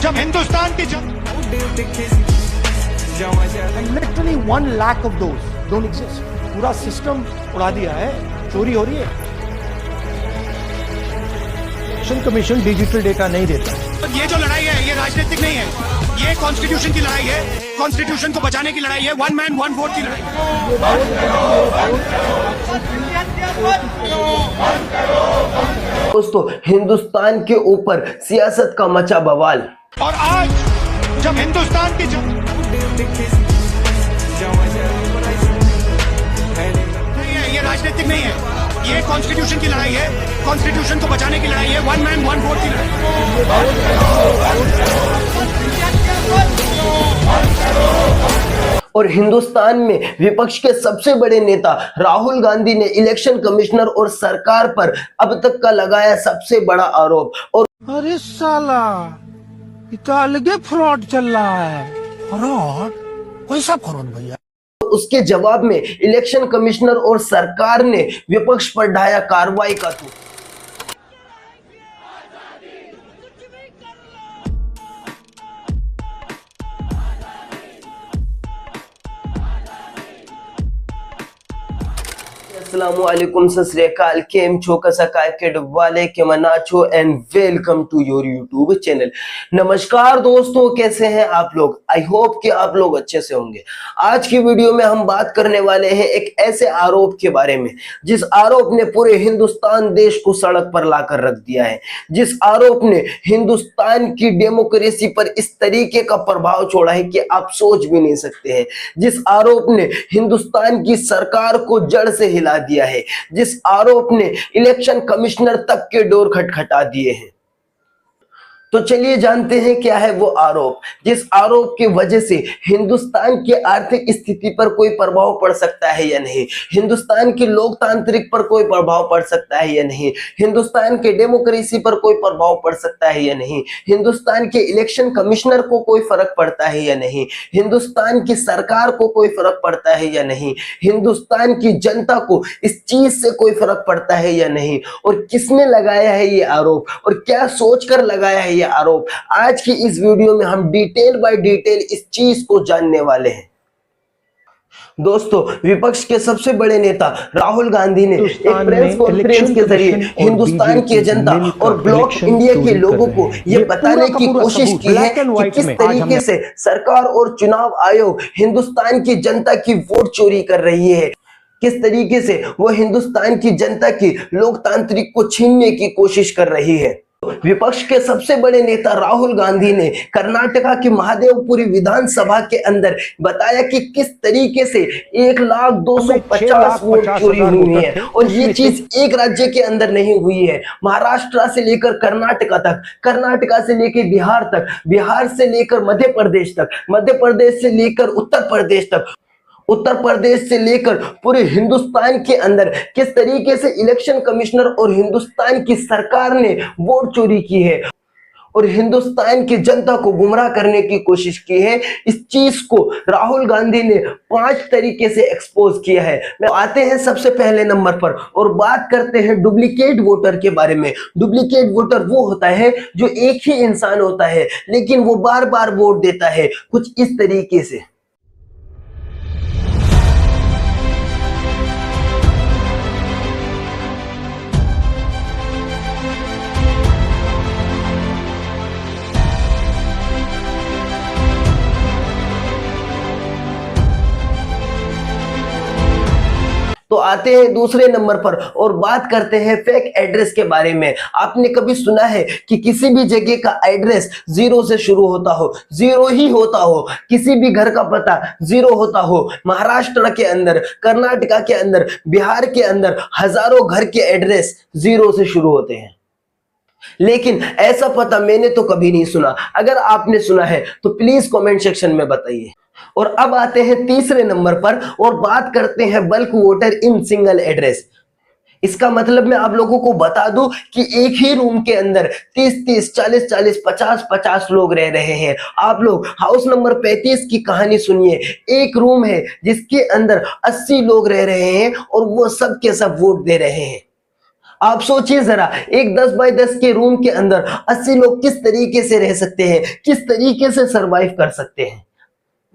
जब हिंदुस्तान की literally 1 lakh of those don't exist. पूरा सिस्टम उड़ा दिया है, चोरी हो रही है। इलेक्शन कमीशन डिजिटल डेटा नहीं देता। ये जो लड़ाई है ये राजनीतिक नहीं है, ये कॉन्स्टिट्यूशन की लड़ाई है, कॉन्स्टिट्यूशन को बचाने की लड़ाई है, 1 मैन 1 वोट की लड़ाई है। दोस्तों, हिंदुस्तान के ऊपर सियासत का मचा बवाल। और आज जब हिंदुस्तान की ये राजनीतिक नहीं है, ये कॉन्स्टिट्यूशन की लड़ाई है, कॉन्स्टिट्यूशन को बचाने की लड़ाई है, 1 मैन 1 वोट की लड़ाई है। और हिंदुस्तान में विपक्ष के सबसे बड़े नेता राहुल गांधी ने इलेक्शन कमिश्नर और सरकार पर अब तक का लगाया सबसे बड़ा आरोप। और अरे साला, इतना अलगे फ्रॉड चल रहा है। फ्रॉड? कैसा फ्रॉड भैया? उसके जवाब में इलेक्शन कमिश्नर और सरकार ने विपक्ष पर ढाया कार्रवाई का तूत। अस्सलामुअलैकुम, सत श्री अकाल, केम छो, कसा काय के डब्बाले के मनाचो and welcome to your YouTube channel. नमस्कार दोस्तों, कैसे हैं आप लोग? आई होप कि आप लोग अच्छे से होंगे। आज की वीडियो में हम बात करने वाले हैं एक ऐसे आरोप के बारे में जिस आरोप ने पूरे हिंदुस्तान देश को सड़क पर लाकर रख दिया है, जिस आरोप ने हिंदुस्तान की डेमोक्रेसी पर इस तरीके का प्रभाव छोड़ा है कि आप सोच भी नहीं सकते हैं, जिस आरोप ने हिंदुस्तान की सरकार को जड़ से हिला दिया है, जिस आरोप ने इलेक्शन कमिश्नर तक के डोर खटखटा दिए हैं। तो चलिए जानते हैं क्या है वो आरोप, जिस आरोप की वजह से हिंदुस्तान की आर्थिक स्थिति पर कोई प्रभाव पड़ सकता है या नहीं, हिंदुस्तान की लोकतांत्रिक पर कोई प्रभाव पड़ सकता है या नहीं, हिंदुस्तान के डेमोक्रेसी पर कोई प्रभाव पड़ सकता है या नहीं, हिंदुस्तान के इलेक्शन कमिश्नर को कोई फर्क पड़ता है या नहीं, हिंदुस्तान की सरकार को कोई फर्क पड़ता है या नहीं, हिंदुस्तान की जनता को इस चीज से कोई फर्क पड़ता है या नहीं, और किसने लगाया है ये आरोप और क्या सोचकर लगाया है ये आरोप। आज की इस वीडियो में हम डिटेल बाय डिटेल इस चीज को जानने वाले हैं। दोस्तों, विपक्ष के सबसे बड़े नेता राहुल गांधी ने एक प्रेस कॉन्फ्रेंस के जरिए हिंदुस्तान की जनता और ब्लॉक इंडिया के लोगों को यह बताने की कोशिश की है कि किस तरीके से सरकार और चुनाव आयोग हिंदुस्तान की जनता की वोट चोरी कर रही है, किस तरीके से वो हिंदुस्तान की जनता की लोकतांत्रिक को छीनने की कोशिश कर रही है। विपक्ष के सबसे बड़े नेता राहुल गांधी ने कर्नाटका की महादेवपुरी विधानसभा के अंदर बताया कि किस तरीके से 1,250,000 वोट चोरी हुई है, और ये चीज एक राज्य के अंदर नहीं हुई है। महाराष्ट्र से लेकर कर्नाटका तक, कर्नाटका से लेकर बिहार तक, बिहार से लेकर मध्य प्रदेश तक, मध्य प्रदेश से लेकर उत्तर प्रदेश तक, उत्तर प्रदेश से लेकर पूरे हिंदुस्तान के अंदर किस तरीके से इलेक्शन कमिश्नर और हिंदुस्तान की सरकार ने वोट चोरी की है और हिंदुस्तान की जनता को गुमराह करने की कोशिश की है। इस चीज को राहुल गांधी ने 5 तरीके से एक्सपोज किया है। आते हैं सबसे पहले नंबर पर और बात करते हैं डुप्लीकेट वोटर के बारे में। डुप्लीकेट वोटर वो होता है जो एक ही इंसान होता है लेकिन वो बार बार वोट देता है, कुछ इस तरीके से। तो आते हैं दूसरे नंबर पर और बात करते हैं फेक एड्रेस के बारे में। आपने कभी सुना है कि किसी भी जगह का एड्रेस 0 से शुरू होता हो, 0 ही होता हो, किसी भी घर का पता 0 होता हो? महाराष्ट्र के अंदर, कर्नाटका के अंदर, बिहार के अंदर हजारों घर के एड्रेस 0 से शुरू होते हैं, लेकिन ऐसा पता मैंने तो कभी नहीं सुना। अगर आपने सुना है तो प्लीज कमेंट सेक्शन में बताइए। और अब आते हैं तीसरे नंबर पर और बात करते हैं bulk voter in single address. इसका मतलब मैं आप लोगों को बता दूं कि एक ही रूम के अंदर 30-30, 40-40, 50-50 लोग रह रहे हैं। आप लोग हाउस नंबर 35 की कहानी सुनिए। एक रूम है जिसके अंदर 80 लोग रह रहे हैं और वो सब के सब वोट दे रहे हैं। आप सोचिए जरा, एक 10 बाय 10 के रूम के अंदर 80 लोग किस तरीके से रह सकते हैं, किस तरीके से सरवाइव कर सकते हैं।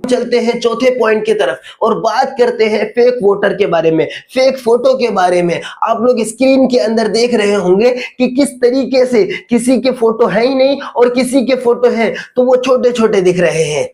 चलते हैं चौथे पॉइंट की तरफ और बात करते हैं फेक वोटर के बारे में, फेक फोटो के बारे में। आप लोग स्क्रीन के अंदर देख रहे होंगे कि किस तरीके से किसी के फोटो है ही नहीं और किसी के फोटो है तो वो छोटे छोटे दिख रहे हैं।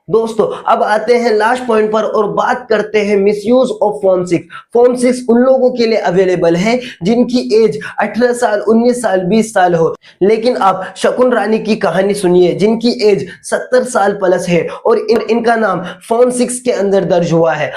दोस्तों अब आते हैं लास्ट पॉइंट पर और बात करते हैं मिसयूज ऑफ फॉर्म 6। फॉर्म 6 उन लोगों के लिए अवेलेबल है जिनकी एज 18 साल, 19 साल, 20 साल हो। लेकिन आप शकुन रानी की कहानी सुनिए जिनकी एज 70 साल प्लस है और इनका नाम फॉर्म 6 के अंदर दर्ज हुआ है।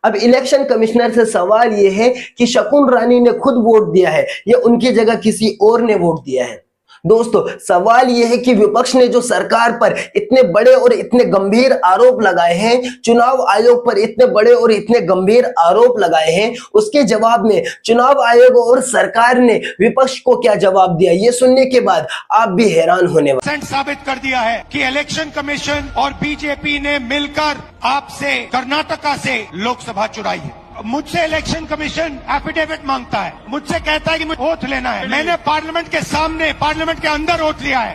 अब इलेक्शन कमिश्नर से सवाल यह है कि शकुन रानी ने खुद वोट दिया है या उनकी जगह किसी और ने वोट दिया है। दोस्तों सवाल यह है कि विपक्ष ने जो सरकार पर इतने बड़े और इतने गंभीर आरोप लगाए हैं, चुनाव आयोग पर इतने बड़े और इतने गंभीर आरोप लगाए हैं, उसके जवाब में चुनाव आयोग और सरकार ने विपक्ष को क्या जवाब दिया, ये सुनने के बाद आप भी हैरान होने वाले। साबित कर दिया है कि इलेक्शन कमीशन और बीजेपी ने मिलकर आपसे कर्नाटका से लोकसभा चुराई है। मुझसे इलेक्शन कमीशन एफिडेविट मांगता है, मुझसे कहता है कि मुझे ओथ लेना है। मैंने पार्लियामेंट के सामने, पार्लियामेंट के अंदर ओथ लिया है,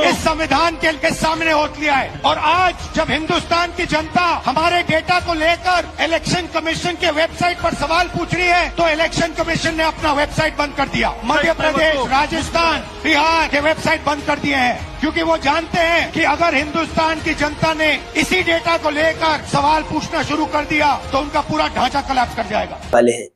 इस संविधान के सामने ओथ लिया है। और आज जब हिंदुस्तान की जनता हमारे डेटा को लेकर इलेक्शन कमीशन के वेबसाइट पर सवाल पूछ रही है तो इलेक्शन कमीशन ने अपना वेबसाइट बंद कर दिया। मध्य प्रदेश, राजस्थान, बिहार के वेबसाइट बंद कर दिए हैं क्योंकि वो जानते हैं कि अगर हिंदुस्तान की जनता ने इसी डेटा को लेकर सवाल पूछना शुरू कर दिया तो उनका पूरा ढांचा कोलैप्स कर जाएगा वाले हैं।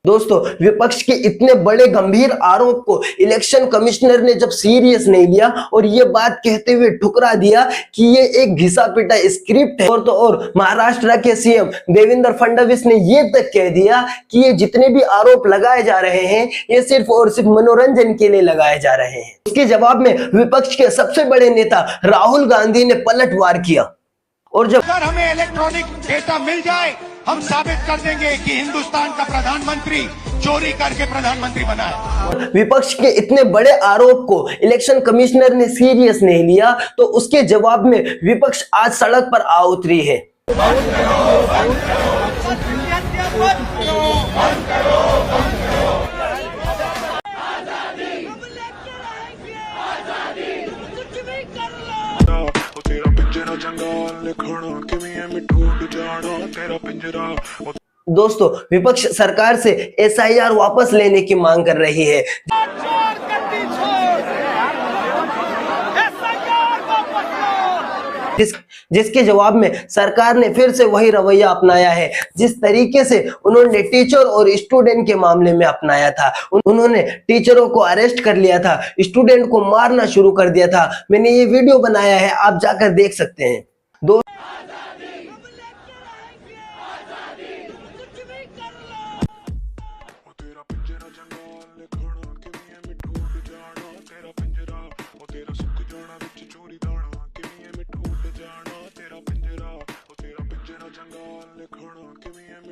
दोस्तों विपक्ष के इतने बड़े गंभीर आरोप को इलेक्शन कमिश्नर ने जब सीरियस नहीं लिया और ये बात कहते हुए ठुकरा दिया कि ये एक घिसा पिटा स्क्रिप्ट है, और महाराष्ट्र के सीएम देवेंद्र फडणवीस ने ये तक कह दिया कि ये जितने भी आरोप लगाए जा रहे हैं ये सिर्फ और सिर्फ मनोरंजन के लिए लगाए जा रहे हैं। उसके जवाब में विपक्ष के सबसे बड़े नेता राहुल गांधी ने पलटवार किया और जब अगर हमें इलेक्ट्रॉनिक डेटा मिल जाए हम साबित कर देंगे कि हिंदुस्तान का प्रधानमंत्री चोरी करके प्रधानमंत्री बना है। विपक्ष के इतने बड़े आरोप को इलेक्शन कमिश्नर ने सीरियस नहीं लिया तो उसके जवाब में विपक्ष आज सड़क पर आ उतरी है। दोस्तों विपक्ष सरकार से SIR वापस लेने की मांग कर रही है जिसके जवाब में सरकार ने फिर से वही रवैया अपनाया है जिस तरीके से उन्होंने टीचर और स्टूडेंट के मामले में अपनाया था। उन्होंने टीचरों को अरेस्ट कर लिया था, स्टूडेंट को मारना शुरू कर दिया था। मैंने ये वीडियो बनाया है, आप जाकर देख सकते हैं।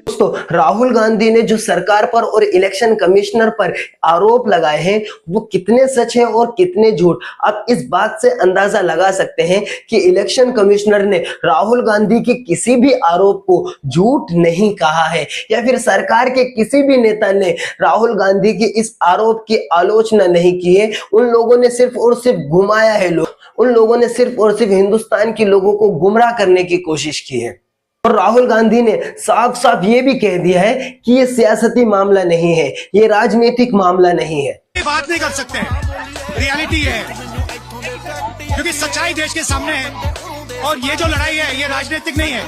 दोस्तों राहुल गांधी ने जो सरकार पर और इलेक्शन कमिश्नर पर आरोप लगाए हैं वो कितने सच हैं और कितने झूठ, आप इस बात से अंदाजा लगा सकते हैं कि इलेक्शन कमिश्नर ने राहुल गांधी के किसी भी आरोप को झूठ नहीं कहा है या फिर सरकार के किसी भी नेता ने राहुल गांधी के इस आरोप की आलोचना नहीं की है। उन लोगों ने सिर्फ और सिर्फ घुमाया है, उन लोगों ने सिर्फ और सिर्फ हिंदुस्तान के लोगों को गुमराह करने की कोशिश की है। और राहुल गांधी ने साफ साफ ये भी कह दिया है कि ये सियासती मामला नहीं है, ये राजनीतिक मामला नहीं है। बात नहीं कर सकते, रियलिटी है क्योंकि सच्चाई देश के सामने है और ये जो लड़ाई है ये राजनीतिक नहीं है,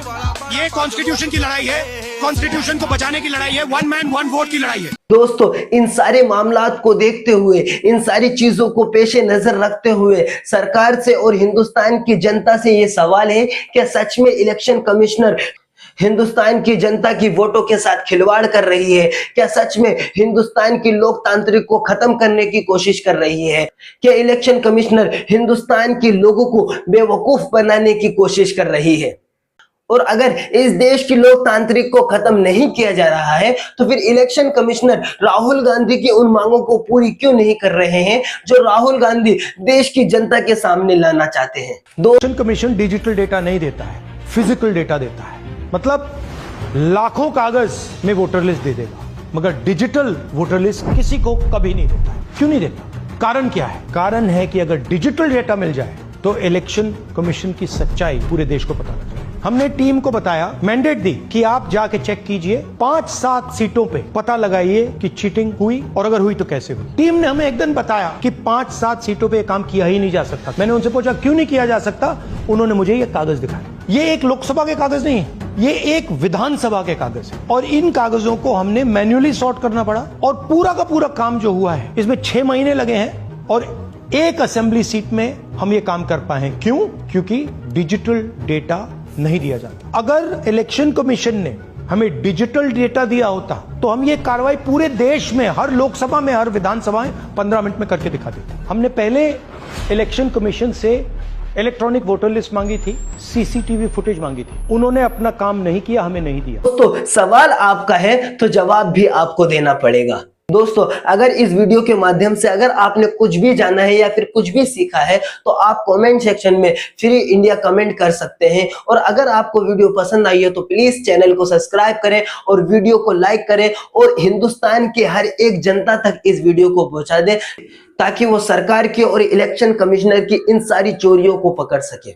ये कॉन्स्टिट्यूशन की लड़ाई है, कॉन्स्टिट्यूशन को बचाने की लड़ाई है, वन मैन वन वोट की लड़ाई है। दोस्तों इन सारे मामलात को देखते हुए, इन सारी चीजों को पेशे नजर रखते हुए सरकार से और हिंदुस्तान की जनता से ये सवाल है कि सच में इलेक्शन कमिश्नर हिंदुस्तान की जनता की वोटों के साथ खिलवाड़ कर रही है? क्या सच में हिंदुस्तान की लोकतांत्रिक को खत्म करने की कोशिश कर रही है? क्या इलेक्शन कमिश्नर हिंदुस्तान के लोगों को बेवकूफ बनाने की कोशिश कर रही है? और अगर इस देश की लोकतांत्रिक को खत्म नहीं किया जा रहा है तो फिर इलेक्शन कमिश्नर राहुल गांधी की उन मांगों को पूरी क्यों नहीं कर रहे हैं जो राहुल गांधी देश की जनता के सामने लाना चाहते हैं? इलेक्शन कमीशन डिजिटल डेटा नहीं देता है, फिजिकल डेटा देता है। मतलब लाखों कागज में वोटर लिस्ट दे देगा, मगर डिजिटल वोटर लिस्ट किसी को कभी नहीं देता है। क्यों नहीं देता? कारण क्या है? कारण है कि अगर डिजिटल डेटा मिल जाए तो इलेक्शन कमीशन की सच्चाई पूरे देश को पता लग जाए। हमने टीम को बताया, मैंडेट दी कि आप जाके चेक कीजिए 5-7 सीटों पे पता लगाइए कि चीटिंग हुई और अगर हुई तो कैसे हुई। टीम ने हमें एक दिन बताया कि 5-7 सीटों पे काम किया ही नहीं जा सकता। मैंने उनसे पूछा क्यों नहीं किया जा सकता? उन्होंने मुझे ये कागज दिखाया। ये एक लोकसभा के कागज नहीं है, ये एक विधानसभा के कागज है और इन कागजों को हमने मैन्युअली सॉर्ट करना पड़ा और पूरा का पूरा काम जो हुआ है इसमें 6 महीने लगे हैं और एक असेंबली सीट में हम ये काम कर पाए हैं। क्यों? क्योंकि डिजिटल डेटा नहीं दिया जाता। अगर इलेक्शन कमीशन ने हमें डिजिटल डेटा दिया होता तो हम ये कार्रवाई पूरे देश में, हर लोकसभा में, हर विधानसभा में 15 मिनट में करके दिखा देते। हमने पहले इलेक्शन कमीशन से इलेक्ट्रॉनिक वोटर लिस्ट मांगी थी, सीसीटीवी फुटेज मांगी थी, उन्होंने अपना काम नहीं किया, हमें नहीं दिया। दोस्तों सवाल आपका है तो जवाब भी आपको देना पड़ेगा। दोस्तों अगर इस वीडियो के माध्यम से अगर आपने कुछ भी जाना है या फिर कुछ भी सीखा है तो आप कमेंट सेक्शन में फ्री इंडिया कमेंट कर सकते हैं। और अगर आपको वीडियो पसंद आई है तो प्लीज चैनल को सब्सक्राइब करें और वीडियो को लाइक करें और हिंदुस्तान के हर एक जनता तक इस वीडियो को पहुंचा दें ताकि वो सरकार की और इलेक्शन कमिश्नर की इन सारी चोरियों को पकड़ सके।